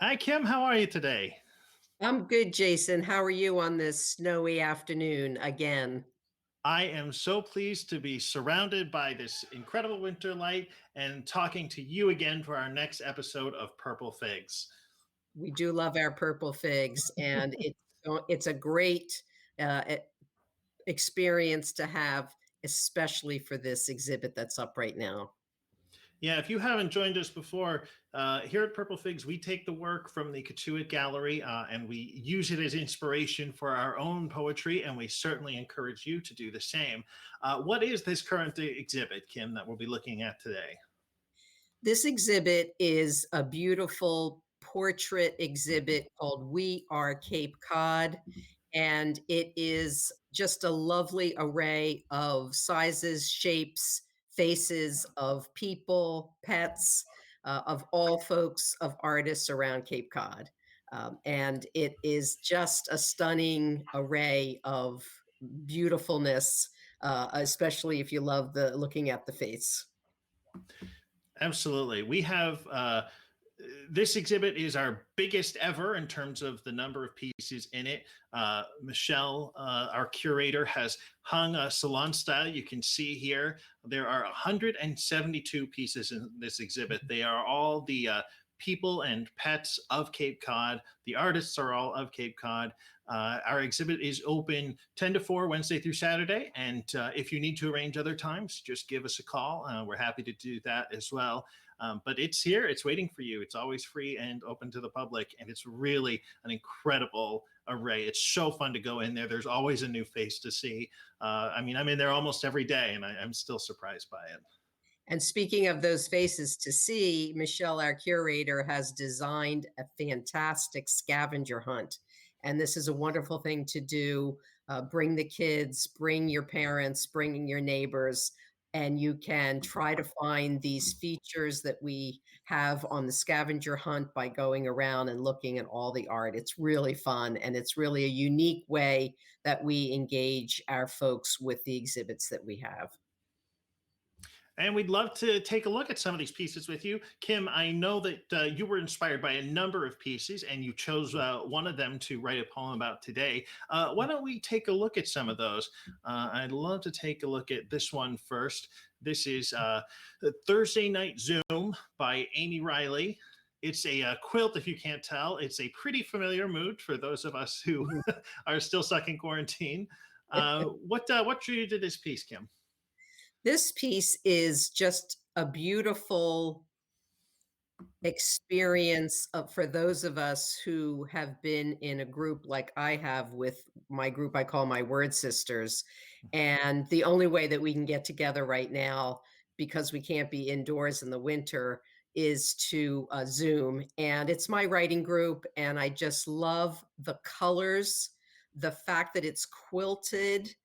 Hi, Kim. How are you today? I'm good, Jason. How are you on this snowy afternoon again? I am so pleased to be surrounded by this incredible winter light and talking to you again for our next episode of Purple Figs. We do love our purple figs, and it's a great uh, e- experience to have, especially for this exhibit that's up right now. Yeah, if you haven't joined us before, here at Purple Figs, we take the work from the Katuitt Gallery and we use it as inspiration for our own poetry, and we certainly encourage you to do the same. What is this current exhibit, Kim, that we'll be looking at today? This exhibit is a beautiful portrait exhibit called We Are Cape Cod, and it is just a lovely array of sizes, shapes, faces of people, pets, of all folks, of artists around Cape Cod. And it is just a stunning array of beautifulness, especially if you love the looking at the face. Absolutely. We have this exhibit is our biggest ever in terms of the number of pieces in it. Michelle, our curator, has hung a salon style. You can see here there are 172 pieces in this exhibit. They are all the people and pets of Cape Cod. The artists are all of Cape Cod. Our exhibit is open 10 to 4 Wednesday through Saturday. And if you need to arrange other times, just give us a call. We're happy to do that as well. But it's here, it's waiting for you. It's always free and open to the public. And it's really an incredible array. It's so fun to go in there. There's always a new face to see. I'm in there almost every day, and I'm still surprised by it. And speaking of those faces to see, Michelle, our curator, has designed a fantastic scavenger hunt. And this is a wonderful thing to do. Bring the kids, bring your parents, bring your neighbors, and you can try to find these features that we have on the scavenger hunt by going around and looking at all the art. It's really fun, and it's really a unique way that we engage our folks with the exhibits that we have. And we'd love to take a look at some of these pieces with you. Kim, I know that you were inspired by a number of pieces and you chose one of them to write a poem about today. Why don't we take a look at some of those? I'd love to take a look at this one first. This is Thursday Night Zoom by Amy Riley. It's a quilt, if you can't tell. It's a pretty familiar mood for those of us who are still stuck in quarantine. What drew you to this piece, Kim? This piece is just a beautiful experience for those of us who have been in a group like I have with my group I call my Word Sisters. And the only way that we can get together right now, because we can't be indoors in the winter, is to Zoom. And it's my writing group, and I just love the colors, the fact that it's quilted,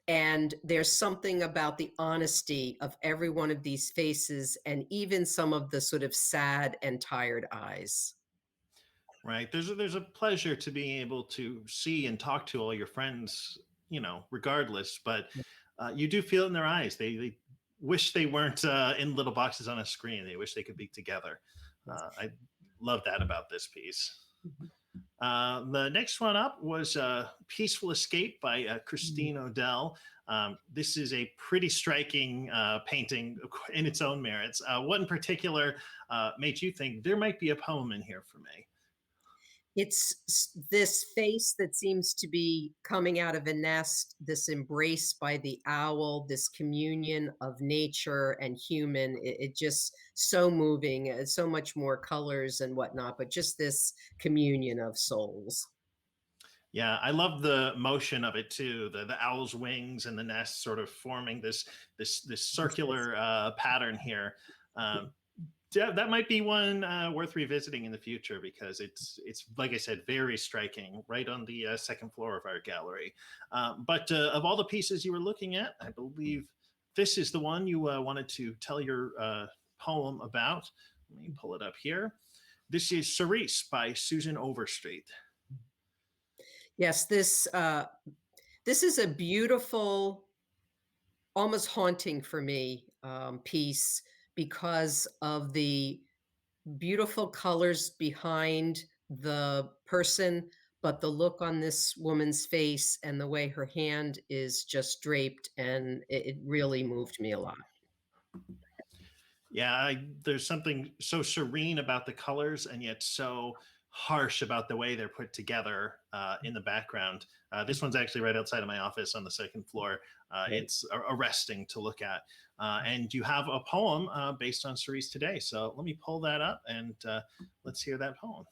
and there's something about the honesty of every one of these faces and even some of the sort of sad and tired eyes. Right. There's a pleasure to being able to see and talk to all your friends, regardless. But you do feel it in their eyes. They wish they weren't in little boxes on a screen. They wish they could be together. I love that about this piece. The next one up was Peaceful Escape by Christine Odell. This is a pretty striking painting in its own merits. What in particular made you think there might be a poem in here for me? It's this face that seems to be coming out of a nest, this embrace by the owl, this communion of nature and human. It just so moving, so much more colors and whatnot, but just this communion of souls. Yeah, I love the motion of it too. The owl's wings and the nest sort of forming this circular pattern here. Um, that might be one worth revisiting in the future because it's like I said, very striking, right on the second floor of our gallery. But of all the pieces you were looking at, I believe this is the one you wanted to tell your poem about. Let me pull it up here. This is Cerise by Susan Overstreet. Yes, this is a beautiful, almost haunting for me piece because of beautiful colors behind the person, but the look on this woman's face and the way her hand is just draped, and it really moved me a lot. Yeah, there's something so serene about the colors and yet so harsh about the way they're put together in the background. This one's actually right outside of my office on the second floor. Right. It's arresting to look at. And you have a poem based on Cerise today. So let me pull that up and let's hear that poem.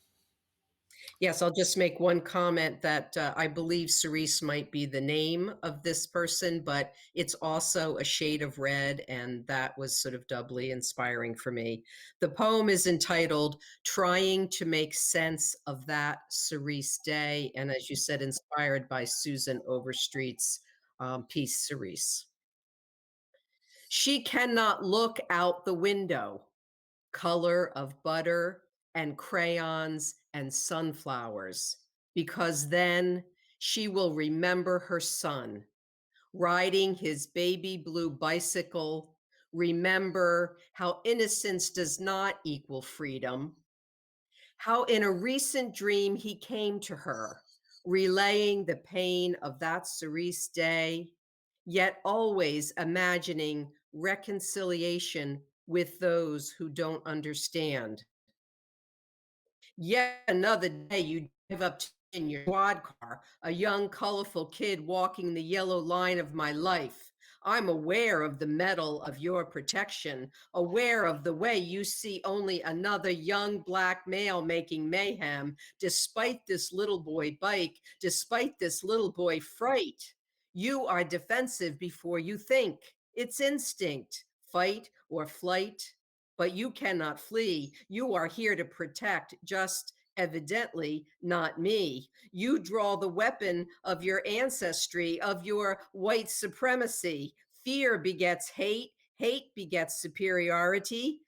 Yes, I'll just make one comment that I believe Cerise might be the name of this person, but it's also a shade of red, and that was sort of doubly inspiring for me. The poem is entitled Trying to Make Sense of That Cerise Day, and as you said, inspired by Susan Overstreet's piece, Cerise. She cannot look out the window, color of butter and crayons and sunflowers, because then she will remember her son riding his baby blue bicycle, remember how innocence does not equal freedom, how in a recent dream he came to her, relaying the pain of that Cerise day, yet always imagining reconciliation with those who don't understand. Yet another day you drive up to in your quad car, a young, colorful kid walking the yellow line of my life. I'm aware of the metal of your protection, aware of the way you see only another young black male making mayhem, despite this little boy bike, despite this little boy fright. You are defensive before you think. It's instinct, fight or flight, but you cannot flee. You are here to protect, just evidently not me. You draw the weapon of your ancestry, of your white supremacy. Fear begets hate, hate begets superiority.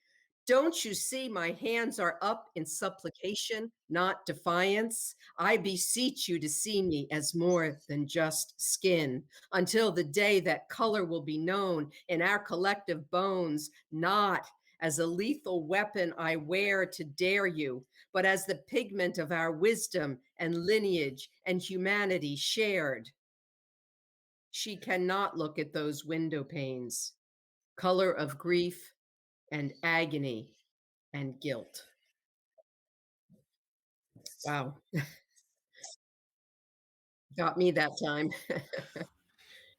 Don't you see my hands are up in supplication, not defiance? I beseech you to see me as more than just skin, until the day that color will be known in our collective bones, not as a lethal weapon I wear to dare you, but as the pigment of our wisdom and lineage and humanity shared. She cannot look at those window panes, color of grief and agony and guilt. Wow, got me that time.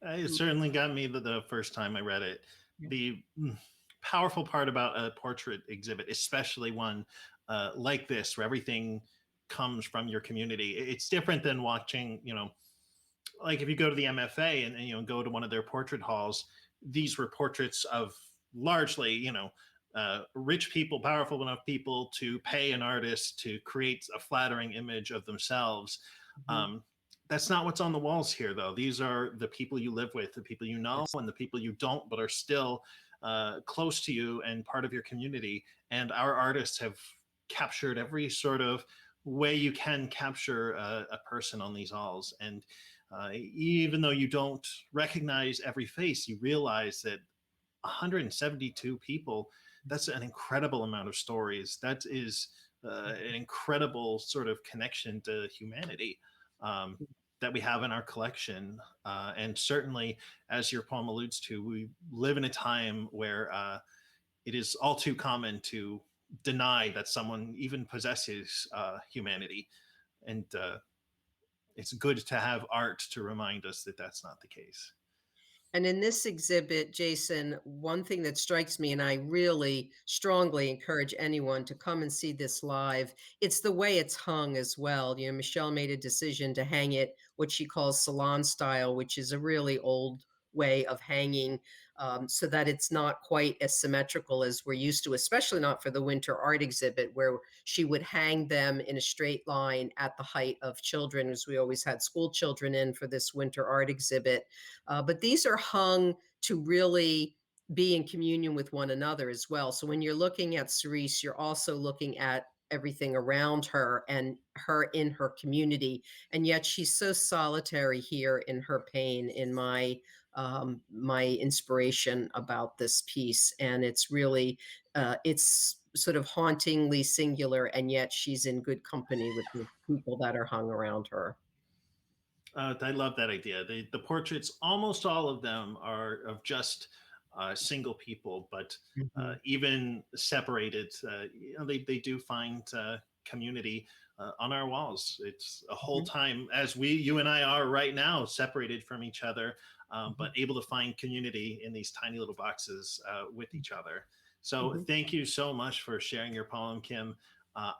It certainly got me the first time I read it. The powerful part about a portrait exhibit, especially one like this, where everything comes from your community, it's different than watching, like if you go to the MFA and go to one of their portrait halls, these were portraits of largely rich people, powerful enough people to pay an artist to create a flattering image of themselves. Mhm. That's not what's on the walls here, though. These are the people you live with, the people you know, Yes. and the people you don't, but are still close to you and part of your community. And our artists have captured every sort of way you can capture a person on these halls. And even though you don't recognize every face, you realize that 172 people, that's an incredible amount of stories. That is an incredible sort of connection to humanity that we have in our collection. And certainly, as your poem alludes to, we live in a time where it is all too common to deny that someone even possesses humanity. And it's good to have art to remind us that that's not the case. And in this exhibit, Jason, one thing that strikes me, and I really strongly encourage anyone to come and see this live, it's the way it's hung as well. You know, Michelle made a decision to hang it what she calls salon style, which is a really old way of hanging, so that it's not quite as symmetrical as we're used to, especially not for the winter art exhibit, where she would hang them in a straight line at the height of children, as we always had school children in for this winter art exhibit. But these are hung to really be in communion with one another as well. So when you're looking at Cerise, you're also looking at everything around her and her in her community. And yet she's so solitary here in her pain, in my inspiration about this piece. And it's really it's sort of hauntingly singular, and yet she's in good company with the people that are hung around her. I love that idea. The portraits, almost all of them are of just single people, but Mhm, even separated, they do find community on our walls. It's a whole mhm, time, as you and I are right now, separated from each other, mhm, but able to find community in these tiny little boxes with each other. So mhm. thank you so much for sharing your poem, Kim.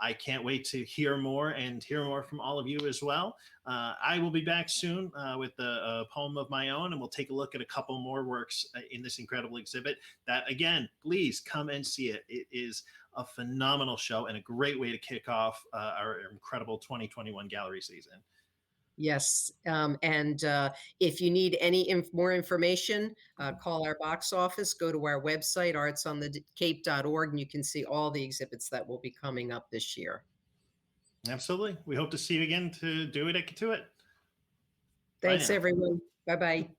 I can't wait to hear more and hear more from all of you as well. I will be back soon with a poem of my own, and we'll take a look at a couple more works in this incredible exhibit. That, again, please come and see it. It is a phenomenal show and a great way to kick off our incredible 2021 gallery season. Yes, and if you need any more information, call our box office, go to our website, artsonthecape.org, and you can see all the exhibits that will be coming up this year. Absolutely. We hope to see you again to do it. Bye Thanks, now. everyone. Bye-bye.